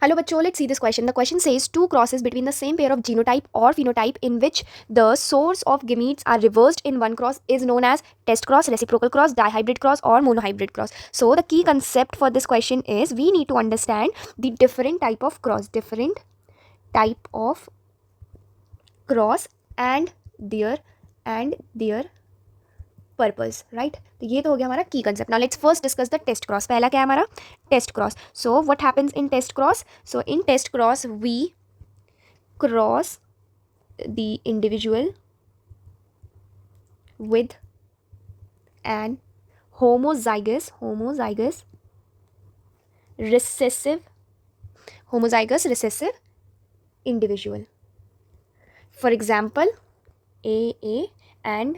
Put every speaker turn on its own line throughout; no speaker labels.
Hello bachcho, let's see this question. The question says two crosses between the same pair of genotype or phenotype in which the source of gametes are reversed in one cross is known as test cross, reciprocal cross, dihybrid cross or monohybrid cross. So the key concept for this question is we need to understand the different type of cross and their purpose right. तो ये तो हो गया हमारा की concept. Now let's first discuss the test cross. पहला क्या है हमारा test cross. So what happens in test cross. So in test cross we cross the individual with an homozygous recessive individual. For example, AA and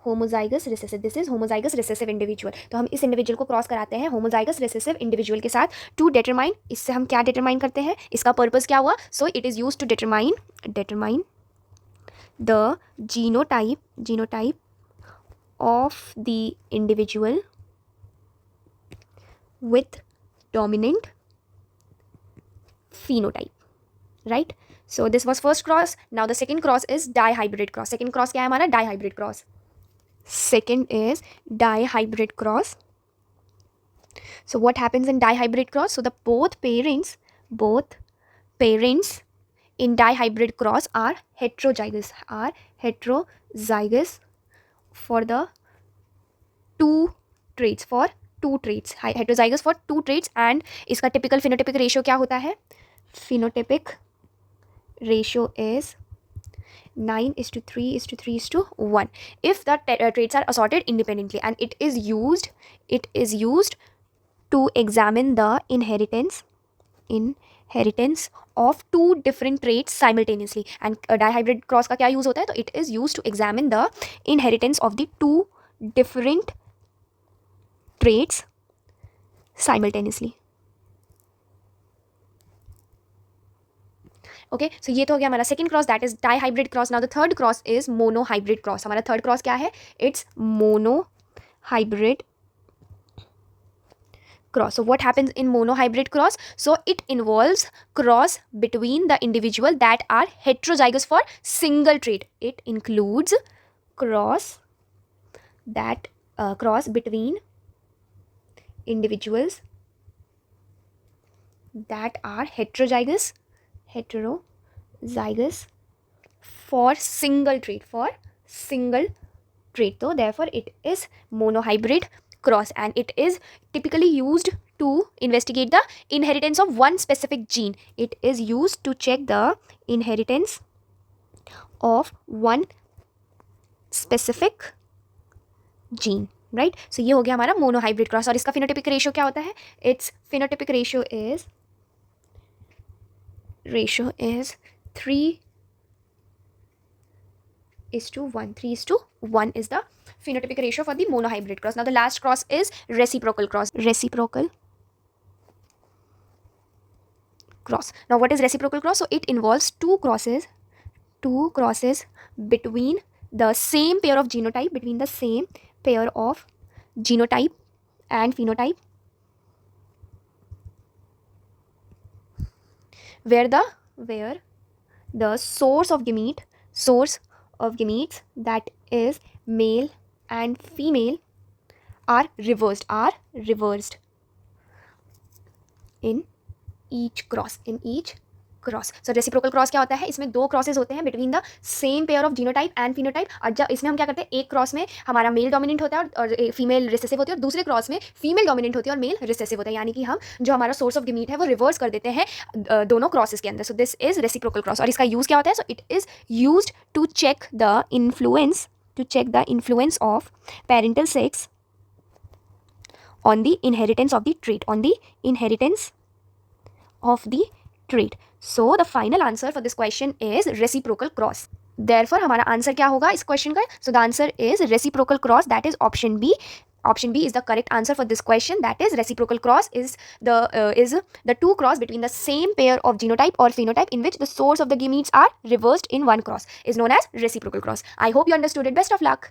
homozygous recessive. This is homozygous recessive individual. तो हम इस individual को cross कराते हैं homozygous recessive individual के साथ to determine. इससे हम क्या डिटरमाइन करते हैं, इसका पर्पस क्या हुआ. So it is use to determine the genotype of the individual with dominant phenotype, right? So this was first cross. Now the second cross is dihybrid cross. Second cross क्या है हमारा dihybrid cross. Second is dihybrid cross. So what happens in dihybrid cross? So the both parents in dihybrid cross are heterozygous for the two traits, heterozygous for two traits. and इसका typical phenotypic ratio क्या होता है. Phenotypic ratio is 9:3:3:1 if the traits are assorted independently, and it is used to examine the inheritance of two different traits simultaneously. and dihybrid cross का क्या use होता है, तो it is used to examine the inheritance of the two different traits simultaneously. Okay. So ये तो हो गया हमारा second cross, that is dihybrid cross. Now the third cross is monohybrid cross. हमारा थर्ड क्रॉस क्या है, it's monohybrid cross. So what happens in monohybrid cross? So it involves cross between the individual that are heterozygous for single trait. It includes cross between individuals that are heterozygous for single trait. So therefore it is monohybrid cross, and it is typically used to investigate the inheritance of one specific gene. It is used to check the inheritance of one specific gene, right? So ये हो गया हमारा monohybrid cross. और इसका phenotypic ratio क्या होता है, its phenotypic ratio is 3:1. 3:1 is the phenotypic ratio for the monohybrid cross. Now the last cross is reciprocal cross. Now what is reciprocal cross? So it involves two crosses between the same pair of genotype, and phenotype, where the source of gametes that is male and female are reversed in each cross. So reciprocal cross क्या होता है, इसमें दो crosses होते हैं between the same pair of genotype and phenotype. और जब इसमें हम क्या करते हैं, एक क्रॉस में हमारा मेल डोमिनेंट होता है और फीमेल रिसेसिव होती है, और दूसरे क्रॉस में फीमेल डोमिनेंट होती है और मेल रिसेसिव होता है. यानी कि हम जो हमारा सोर्स ऑफ गमीट है वो रिवर्स कर देते हैं दोनों क्रॉसेस के अंदर. So this is reciprocal cross. और इसका यूज क्या होता है, so it is used to check the influence of parental sex on the inheritance of the trait. So the final answer for this question is reciprocal cross. Therefore हमारा answer क्या होगा इस question का. So the answer is reciprocal cross, that is option B. Option B is the correct answer for this question. That is reciprocal cross is the two cross between the same pair of genotype or phenotype in which the source of the gametes are reversed in one cross is known as reciprocal cross. I hope you understood it. Best of luck.